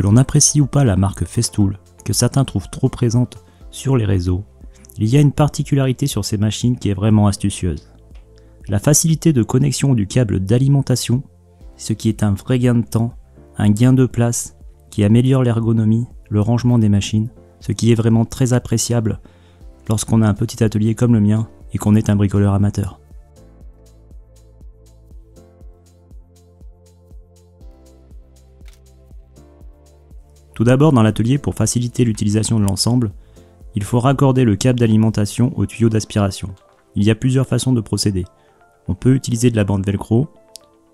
l'on apprécie ou pas la marque Festool, que certains trouvent trop présente sur les réseaux, il y a une particularité sur ces machines qui est vraiment astucieuse. La facilité de connexion du câble d'alimentation, ce qui est un vrai gain de temps, un gain de place qui améliore l'ergonomie, le rangement des machines, ce qui est vraiment très appréciable lorsqu'on a un petit atelier comme le mien et qu'on est un bricoleur amateur. Tout d'abord, dans l'atelier, pour faciliter l'utilisation de l'ensemble, il faut raccorder le câble d'alimentation au tuyau d'aspiration. Il y a plusieurs façons de procéder. On peut utiliser de la bande velcro.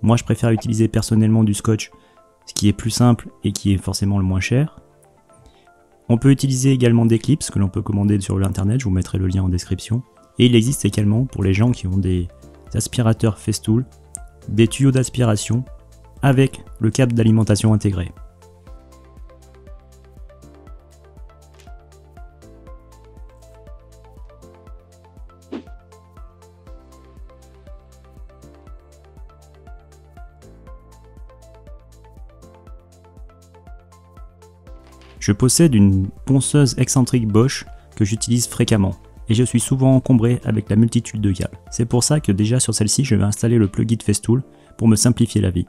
Moi, je préfère utiliser personnellement du scotch, ce qui est plus simple et qui est forcément le moins cher. On peut utiliser également des clips que l'on peut commander sur l'internet, je vous mettrai le lien en description. Et il existe également, pour les gens qui ont des aspirateurs Festool, des tuyaux d'aspiration avec le câble d'alimentation intégré. Je possède une ponceuse excentrique Bosch que j'utilise fréquemment et je suis souvent encombré avec la multitude de câbles. C'est pour ça que déjà sur celle-ci je vais installer le plugin Festool pour me simplifier la vie.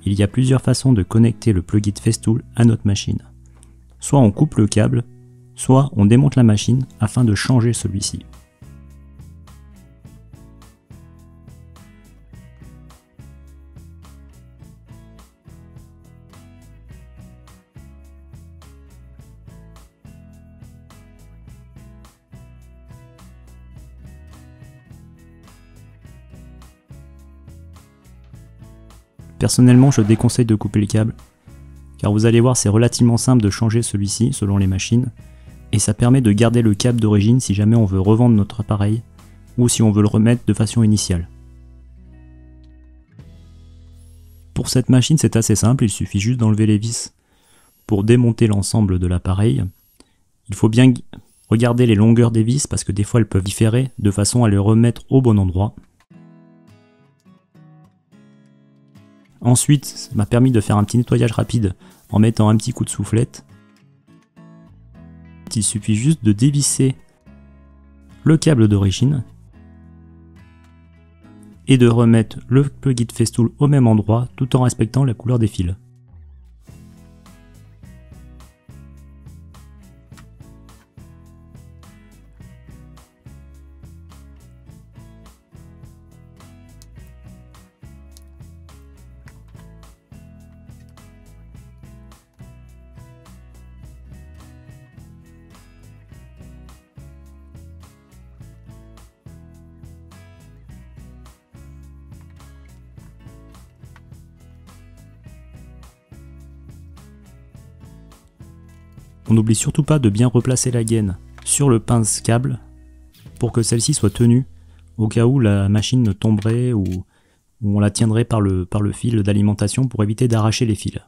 Il y a plusieurs façons de connecter le plugin Festool à notre machine. Soit on coupe le câble, soit on démonte la machine afin de changer celui-ci. Personnellement, je déconseille de couper le câble, car vous allez voir, c'est relativement simple de changer celui-ci selon les machines, et ça permet de garder le câble d'origine si jamais on veut revendre notre appareil, ou si on veut le remettre de façon initiale. Pour cette machine, c'est assez simple, il suffit juste d'enlever les vis pour démonter l'ensemble de l'appareil. Il faut bien regarder les longueurs des vis, parce que des fois elles peuvent différer, de façon à les remettre au bon endroit. Ensuite, ça m'a permis de faire un petit nettoyage rapide en mettant un petit coup de soufflette. Il suffit juste de dévisser le câble d'origine et de remettre le plugin Festool au même endroit tout en respectant la couleur des fils. On n'oublie surtout pas de bien replacer la gaine sur le pince câble pour que celle-ci soit tenue au cas où la machine ne tomberait ou on la tiendrait par le fil d'alimentation pour éviter d'arracher les fils.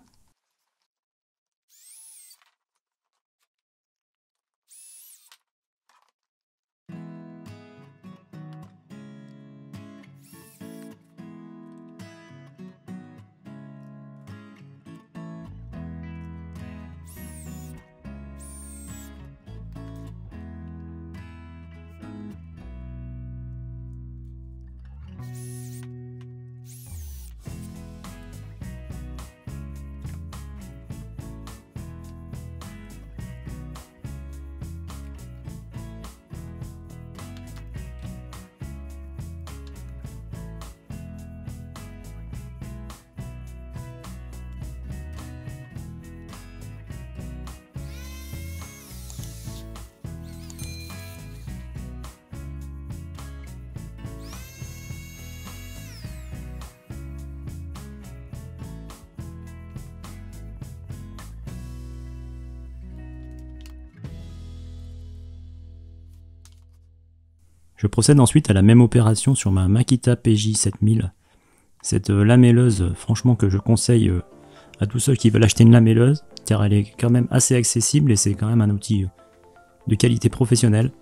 Je procède ensuite à la même opération sur ma Makita PJ7000. Cette lamelleuse, franchement que je conseille à tous ceux qui veulent acheter une lamelleuse, car elle est quand même assez accessible et c'est quand même un outil de qualité professionnelle.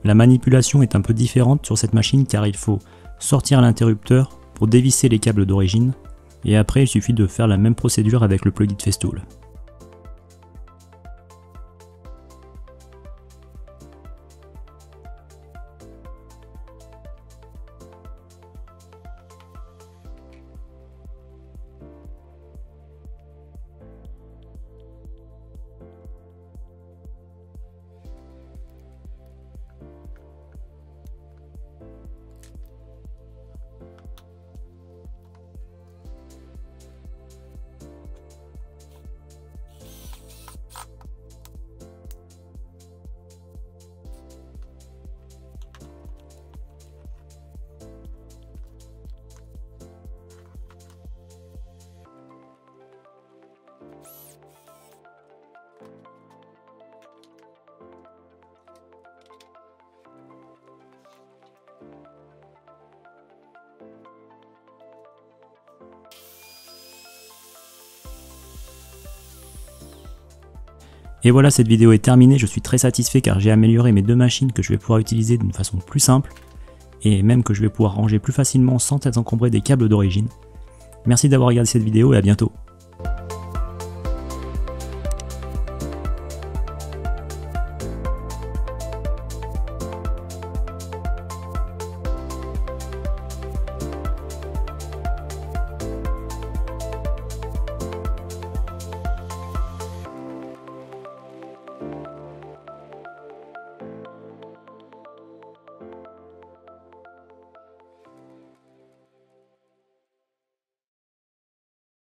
La manipulation est un peu différente sur cette machine car il faut sortir l'interrupteur pour dévisser les câbles d'origine et après il suffit de faire la même procédure avec le plugin Festool. Et voilà, cette vidéo est terminée, je suis très satisfait car j'ai amélioré mes deux machines que je vais pouvoir utiliser d'une façon plus simple et même que je vais pouvoir ranger plus facilement sans être encombré des câbles d'origine. Merci d'avoir regardé cette vidéo et à bientôt.